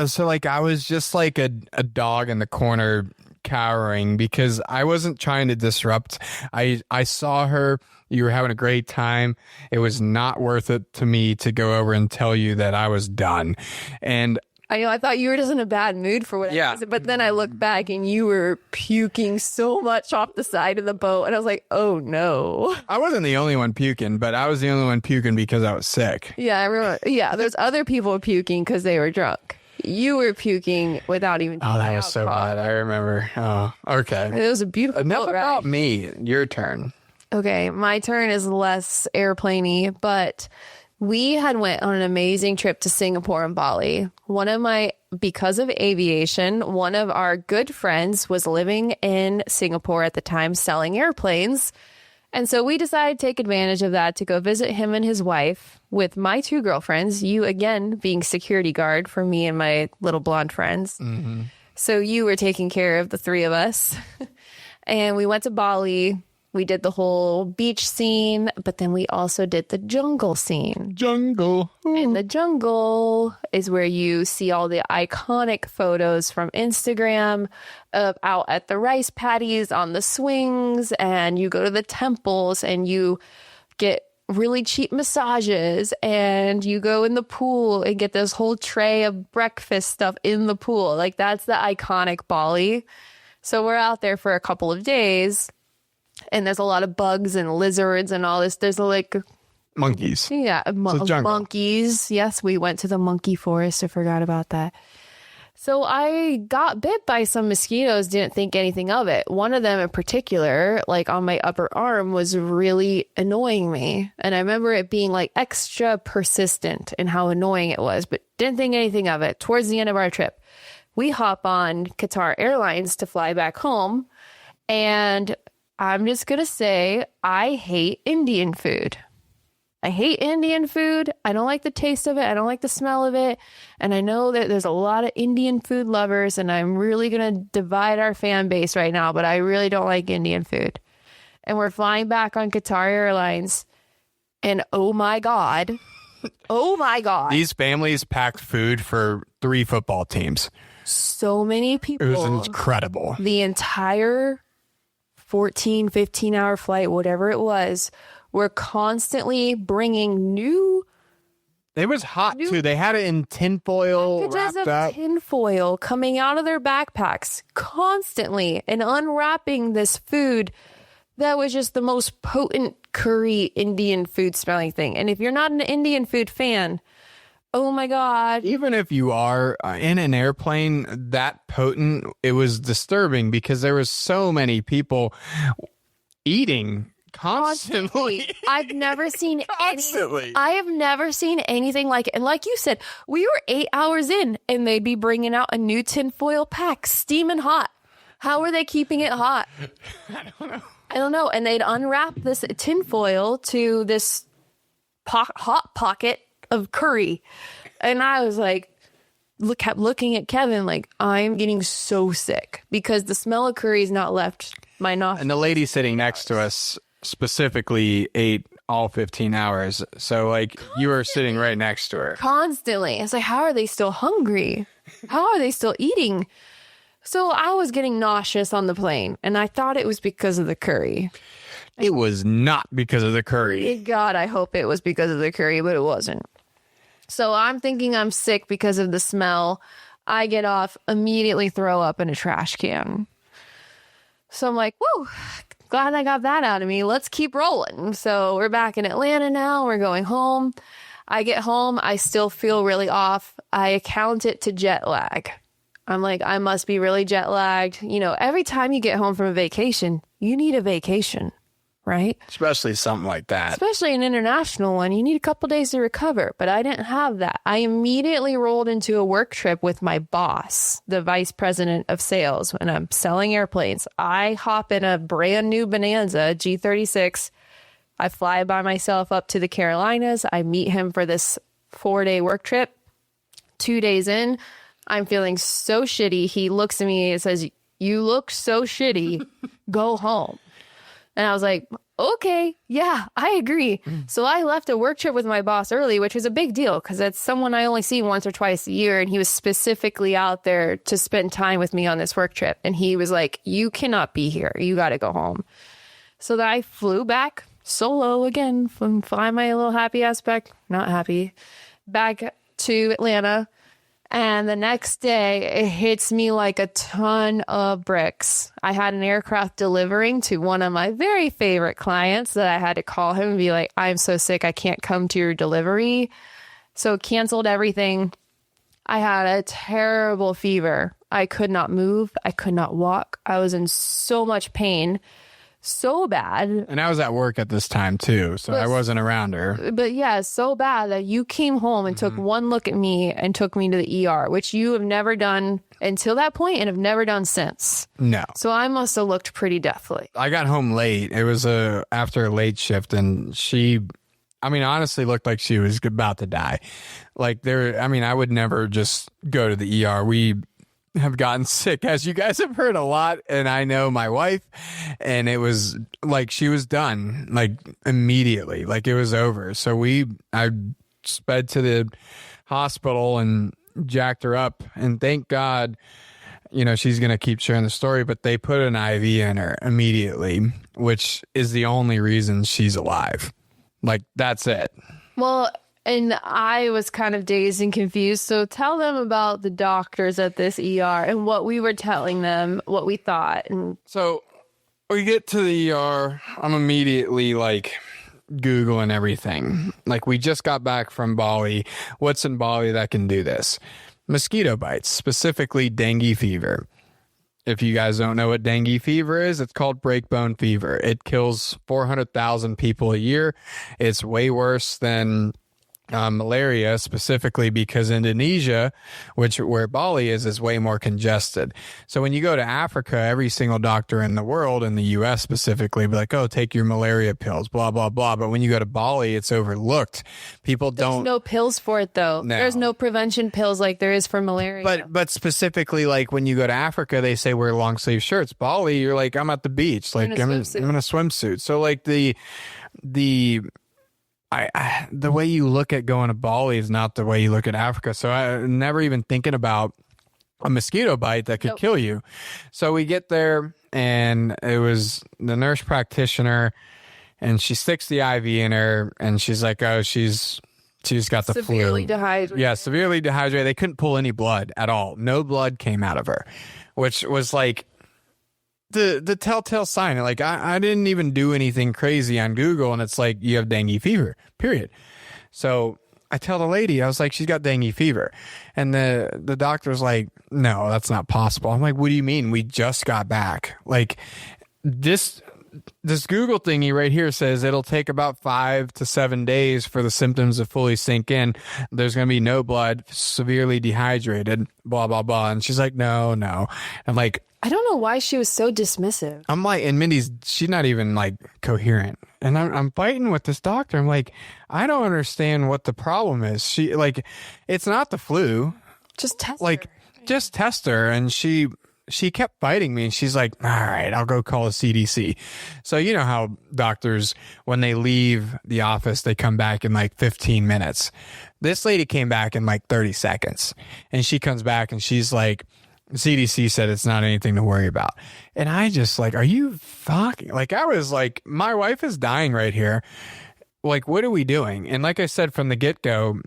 just like a dog in the corner cowering, because I wasn't trying to disrupt. I saw her. You were having a great time. It was not worth it to me to go over and tell you that I was done. And I thought you were just in a bad mood for whatever reason, but then I looked back and you were puking so much off the side of the boat, and I was like, oh no. I wasn't the only one puking, but I was the only one puking because I was sick. Yeah, I remember. Yeah, there's other people puking because they were drunk. You were puking without even. Oh, that was so bad. I remember. Oh, okay. It was a beautiful Enough boat about ride. me. Your turn. Okay, my turn is less airplane-y, but we had went on an amazing trip to Singapore and Bali. Because of aviation, one of our good friends was living in Singapore at the time selling airplanes. And so we decided to take advantage of that to go visit him and his wife with my two girlfriends, you again being security guard for me and my little blonde friends. Mm-hmm. So you were taking care of the three of us. And we went to Bali. We did the whole beach scene, but then we also did the jungle scene. Jungle. And the jungle is where you see all the iconic photos from Instagram of out at the rice paddies on the swings, and you go to the temples and you get really cheap massages, and you go in the pool and get this whole tray of breakfast stuff in the pool. Like, that's the iconic Bali. So we're out there for a couple of days. And there's a lot of bugs and lizards and all this. There's monkeys. Yeah, monkeys. Yes, we went to the monkey forest. I forgot about that. So I got bit by some mosquitoes, didn't think anything of it. One of them in particular, like on my upper arm, was really annoying me. And I remember it being like extra persistent in how annoying it was, but didn't think anything of it. Towards the end of our trip, we hop on Qatar Airlines to fly back home. And I'm just going to say, I hate Indian food. I hate Indian food. I don't like the taste of it. I don't like the smell of it. And I know that there's a lot of Indian food lovers, and I'm really going to divide our fan base right now, but I really don't like Indian food. And we're flying back on Qatar Airlines, and oh my God. These families packed food for 3 football teams. So many people. It was incredible. The entire 14, 15-hour flight, whatever it was, were constantly bringing new... It was hot, too. They had it in tinfoil packages wrapped of up. tinfoil coming out of their backpacks constantly and unwrapping this food that was just the most potent curry Indian food smelling thing. And if you're not an Indian food fan, oh my God. Even if you are in an airplane that potent, it was disturbing because there was so many people eating constantly. I've never seen Constantly. I have never seen anything like it. And like you said, we were 8 hours in and they'd be bringing out a new tinfoil pack, steaming hot. How are they keeping it hot? I don't know. And they'd unwrap this tinfoil to this hot pocket of curry. And I was like, kept looking at Kevin like, I'm getting so sick because the smell of curry is not left my nostrils. And the lady sitting next to us specifically ate all 15 hours. So, like, you were sitting right next to her. Constantly. It's like, how are they still hungry? How are they still eating? So I was getting nauseous on the plane, and I thought it was because of the curry. It was not because of the curry. God, I hope it was because of the curry, but it wasn't. So I'm thinking I'm sick because of the smell. I get off, immediately throw up in a trash can. So I'm like, whoa, glad I got that out of me. Let's keep rolling. So we're back in Atlanta now. We're going home. I get home. I still feel really off. I account it to jet lag. I'm like, I must be really jet lagged. You know, every time you get home from a vacation, you need a vacation, right? Especially something like that. Especially an international one. You need a couple days to recover. But I didn't have that. I immediately rolled into a work trip with my boss, the vice president of sales, when I'm selling airplanes. I hop in a brand new Bonanza G36. I fly by myself up to the Carolinas. I meet him for this 4-day work trip. 2 days in, I'm feeling so shitty. He looks at me and says, "You look so shitty. Go home." And I was like, okay, yeah, I agree. So I left a work trip with my boss early, which was a big deal because that's someone I only see once or twice a year. And he was specifically out there to spend time with me on this work trip. And he was like, you cannot be here. You got to go home. So then I flew back solo again from fly my little happy ass back to Atlanta. And the next day, it hits me like a ton of bricks. I had an aircraft delivering to one of my very favorite clients that I had to call him and be like, I'm so sick, I can't come to your delivery. So canceled everything. I had a terrible fever. I could not move. I could not walk. I was in so much pain. So bad. And I was at work at this time too, so I wasn't around her. But yeah, so bad that you came home and took one look at me and took me to the ER, which you have never done until that point and have never done since. No. So I must have looked pretty deathly. I got home late. It was after a late shift, and she, honestly looked like she was about to die. I would never just go to the ER. We have gotten sick, as you guys have heard a lot, and I know my wife, and it was like she was done, like immediately, like it was over. So I sped to the hospital and jacked her up, and thank God, she's gonna keep sharing the story, but they put an IV in her immediately, which is the only reason she's alive. Like, that's it. Well, and I was kind of dazed and confused. So tell them about the doctors at this ER and what we were telling them, what we thought. And so we get to the ER. I'm immediately like Googling everything. Like, we just got back from Bali. What's in Bali that can do this? Mosquito bites, specifically dengue fever. If you guys don't know what dengue fever is, it's called breakbone fever. It kills 400,000 people a year. It's way worse than malaria, specifically because Indonesia, where Bali is way more congested. So when you go to Africa, every single doctor in the world, in the U.S. specifically, be like, oh, take your malaria pills, blah, blah, blah. But when you go to Bali, it's overlooked. There's no pills for it, though. No. There's no prevention pills like there is for malaria. But specifically, like when you go to Africa, they say wear long sleeve shirts. Bali, you're like, I'm at the beach. Like I'm in a swimsuit. So like the way you look at going to Bali is not the way you look at Africa. So I never even thinking about a mosquito bite that could kill you. So we get there, and it was the nurse practitioner, and she sticks the IV in her, and she's like, oh, she's got the severely flu. Dehydrated. Yeah, severely dehydrated. They couldn't pull any blood at all. No blood came out of her, which was like the telltale sign. Like I didn't even do anything crazy on Google, and it's like, you have dengue fever, period. So I tell the lady, I was like, she's got dengue fever. And the doctor's like, no, that's not possible. I'm like, what do you mean? We just got back. Like this Google thingy right here says it'll take about 5 to 7 days for the symptoms to fully sink in. There's going to be no blood, severely dehydrated, blah, blah, blah. And she's like, no. I'm like, I don't know why she was so dismissive. I'm like, and she's not even like coherent. And I'm fighting with this doctor. I'm like, I don't understand what the problem is. She like, it's not the flu. Just test her. Just test her. And she kept fighting me, and she's like, all right, I'll go call the CDC. So you know how doctors, when they leave the office, they come back in like 15 minutes. This lady came back in like 30 seconds, and she comes back and she's like, CDC said it's not anything to worry about. And I just like, are you fucking, like, I was like, my wife is dying right here. Like, what are we doing? And like I said from the get-go,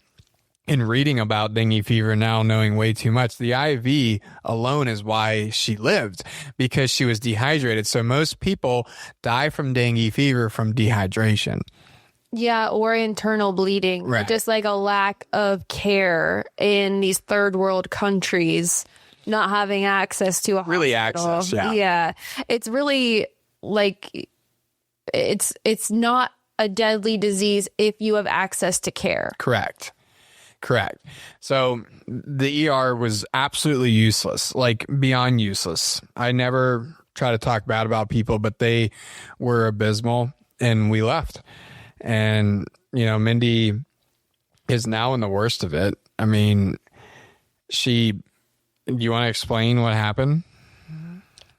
in reading about dengue fever, now knowing way too much, the IV alone is why she lived, because she was dehydrated. So most people die from dengue fever from dehydration. Yeah, or internal bleeding. Right. Just like a lack of care in these third world countries, not having access to a hospital. Really access, yeah. Yeah. It's really like, it's not a deadly disease if you have access to care. Correct. So the ER was absolutely useless, like beyond useless. I never try to talk bad about people, but they were abysmal, and we left. And, you know, Mindy is now in the worst of it. I mean, do you want to explain what happened?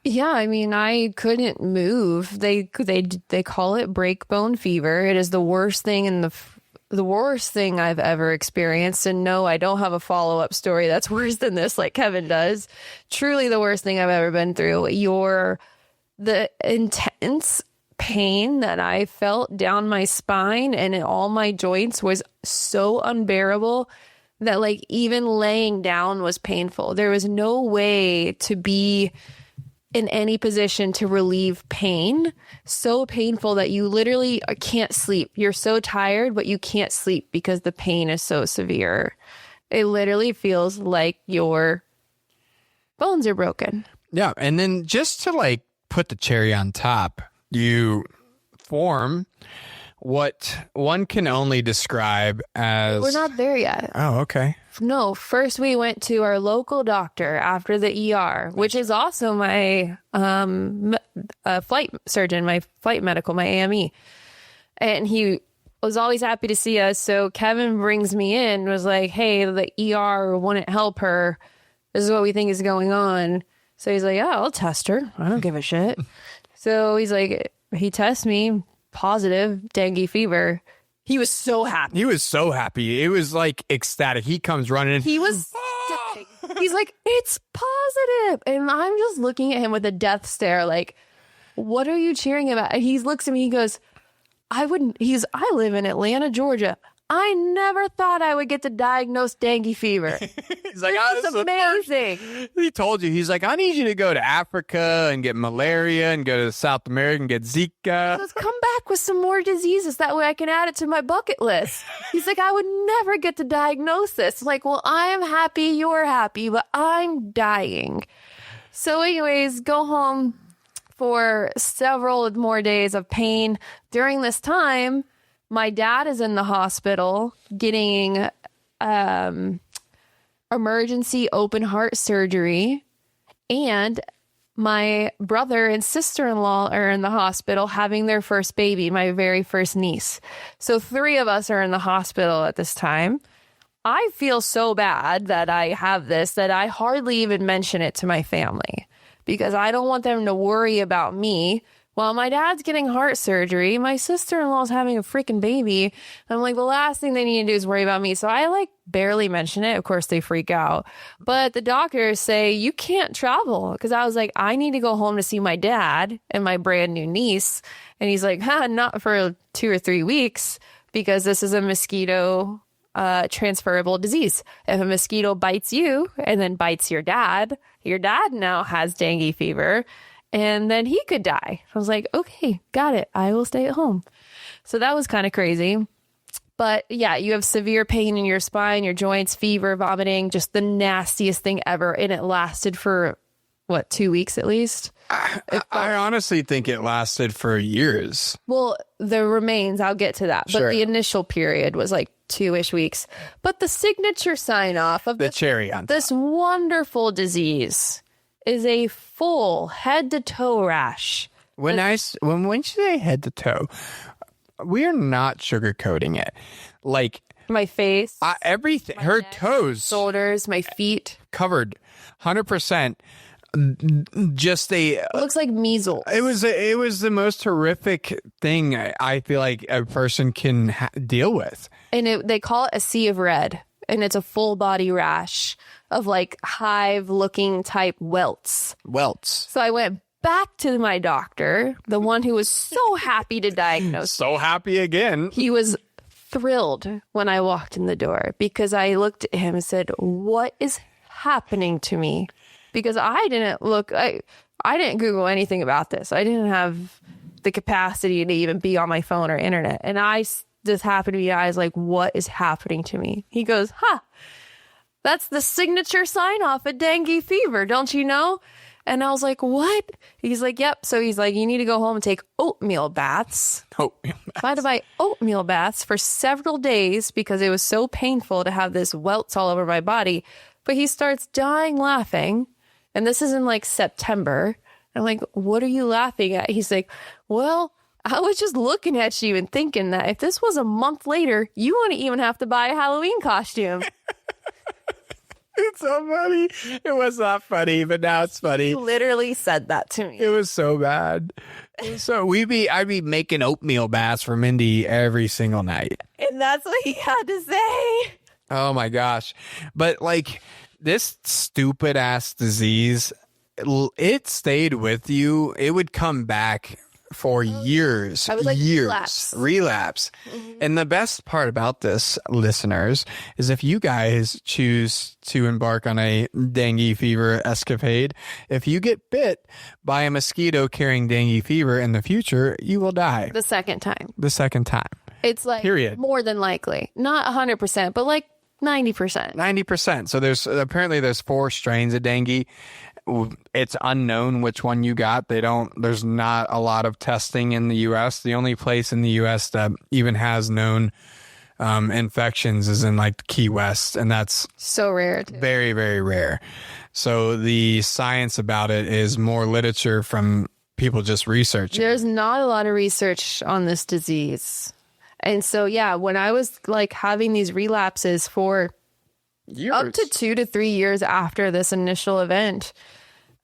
Yeah, I mean, I couldn't move. They call it breakbone fever. It is the worst thing the worst thing I've ever experienced. And no, I don't have a follow-up story that's worse than this, like Kevin does. Truly the worst thing I've ever been through. The intense pain that I felt down my spine and in all my joints was so unbearable that like even laying down was painful. There was no way to be in any position to relieve pain. So painful that you literally can't sleep. You're so tired, but you can't sleep because the pain is so severe. It literally feels like your bones are broken. Yeah. And then just to like put the cherry on top, you form what one can only describe as... We're not there yet. Oh, okay. No, first we went to our local doctor after the ER, which is also my flight surgeon, my flight medical, my AME. And he was always happy to see us. So Kevin brings me in and was like, hey, the ER wouldn't help her. This is what we think is going on. So he's like, yeah, I'll test her. I don't give a shit. So he's like, he tests me positive dengue fever. He was so happy. It was like ecstatic. He comes running. He was dying. He's like, it's positive. And I'm just looking at him with a death stare like, what are you cheering about? And he looks at me, he goes, I live in Atlanta, Georgia. I never thought I would get to diagnose dengue fever. He's like, this is amazing. He told you, he's like, I need you to go to Africa and get malaria and go to South America and get Zika. Let's come back with some more diseases. That way I can add it to my bucket list. He's like, I would never get to diagnose this. I'm like, well, I am happy you're happy, but I'm dying. So anyways, go home for several more days of pain. During this time, My dad is in the hospital getting emergency open heart surgery, and my brother and sister-in-law are in the hospital having their first baby, my very first niece. So 3 of us are in the hospital at this time. I feel so bad that I have this that I hardly even mention it to my family because I don't want them to worry about me. While my dad's getting heart surgery, my sister-in-law's having a freaking baby. I'm like, the last thing they need to do is worry about me. So I like barely mention it. Of course, they freak out. But the doctors say, you can't travel. Because I was like, I need to go home to see my dad and my brand new niece. And he's like, not for 2 or 3 weeks because this is a mosquito transferable disease. If a mosquito bites you and then bites your dad now has dengue fever. And then he could die. I was like, okay, got it. I will stay at home. So that was kind of crazy. But yeah, you have severe pain in your spine, your joints, fever, vomiting, just the nastiest thing ever. And it lasted for, 2 weeks at least? I honestly think it lasted for years. Well, the remains, I'll get to that. But Sure. the initial period was like 2-ish weeks. But the signature sign off of The cherry on this wonderful disease is a full head to toe rash. When you say head to toe, we are not sugarcoating it. Like My face, everything, her neck, toes, shoulders, my feet. covered 100%. Just It looks like measles. it was the most horrific thing I feel like a person can deal with. And they call it a sea of red. And it's a full body rash of like hive looking type welts. So I went back to my doctor, the one who was so happy to diagnose. So happy again. He was thrilled when I walked in the door because I looked at him and said, what is happening to me? Because I didn't Google anything about this. I didn't have the capacity to even be on my phone or internet. And I just happened to be, I was like, what is happening to me? He goes, that's the signature sign off of dengue fever. Don't you know? And I was like, what? He's like, yep. So he's like, you need to go home and take oatmeal baths. I had to buy oatmeal baths for several days because it was so painful to have this welts all over my body. But he starts dying laughing. And this is in like September. I'm like, what are you laughing at? He's like, well, I was just looking at you and thinking that if this was a month later, you wouldn't even have to buy a Halloween costume. It's so funny. It was not funny, but now it's funny. He literally said that to me. It was so bad. So I'd be making oatmeal baths for Mindy every single night. And that's what he had to say. Oh my gosh. But like this stupid ass disease, it stayed with you. It would come back for years. I was like, relapse. Mm-hmm. And the best part about this, listeners, is if you guys choose to embark on a dengue fever escapade, if you get bit by a mosquito carrying dengue fever in the future, you will die. The second time. It's like more than likely. Not 100%, but like 90%. 90%. So there's 4 strains of dengue. It's unknown which one you got. There's not a lot of testing in the U.S. The only place in the U.S. that even has known infections is in like Key West. And that's so rare. Too. Very, very rare. So the science about it is more literature from people just researching. There's not a lot of research on this disease. And so, yeah, when I was like having these relapses for up to 2 to 3 years after this initial event,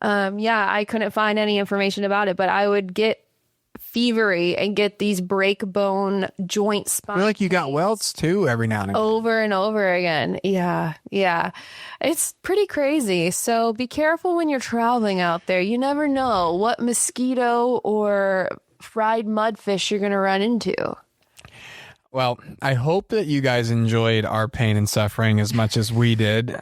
I couldn't find any information about it, but I would get fevery and get these break bone joint spine. I feel like you got welts too every now and again. Over and over again. Yeah. It's pretty crazy. So be careful when you're traveling out there. You never know what mosquito or fried mudfish you're going to run into. Well, I hope that you guys enjoyed our pain and suffering as much as we did.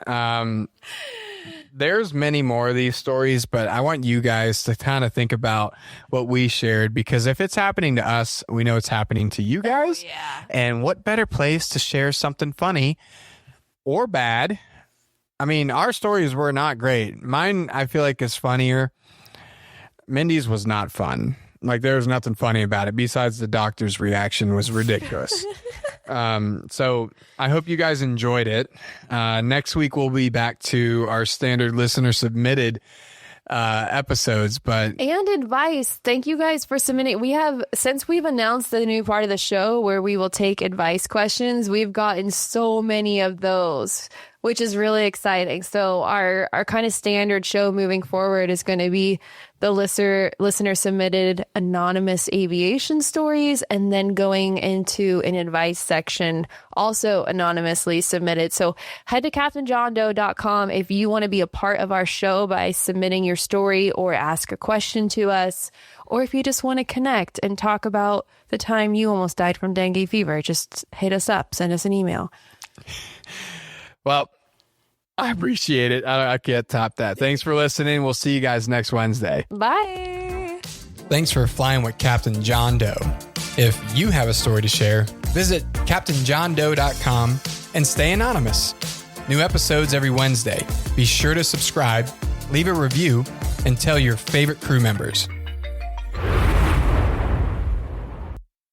There's many more of these stories, but I want you guys to kind of think about what we shared, because if it's happening to us, we know it's happening to you guys. Oh, yeah. And what better place to share something funny or bad? I mean, our stories were not great. Mine, I feel like, is funnier. Mindy's was not fun. Like, there was nothing funny about it besides the doctor's reaction was ridiculous. So I hope you guys enjoyed it. Next week, we'll be back to our standard listener submitted episodes, and advice. Thank you guys for submitting. Since we've announced the new part of the show where we will take advice questions, we've gotten so many of those, which is really exciting. So our kind of standard show moving forward is going to be the listener submitted anonymous aviation stories, and then going into an advice section, also anonymously submitted. So head to CaptainJohnDoe.com if you want to be a part of our show by submitting your story or ask a question to us, or if you just want to connect and talk about the time you almost died from dengue fever, just hit us up, send us an email. Well, I appreciate it. I can't top that. Thanks for listening. We'll see you guys next Wednesday. Bye. Thanks for flying with Captain John Doe. If you have a story to share, visit CaptainJohnDoe.com and stay anonymous. New episodes every Wednesday. Be sure to subscribe, leave a review, and tell your favorite crew members.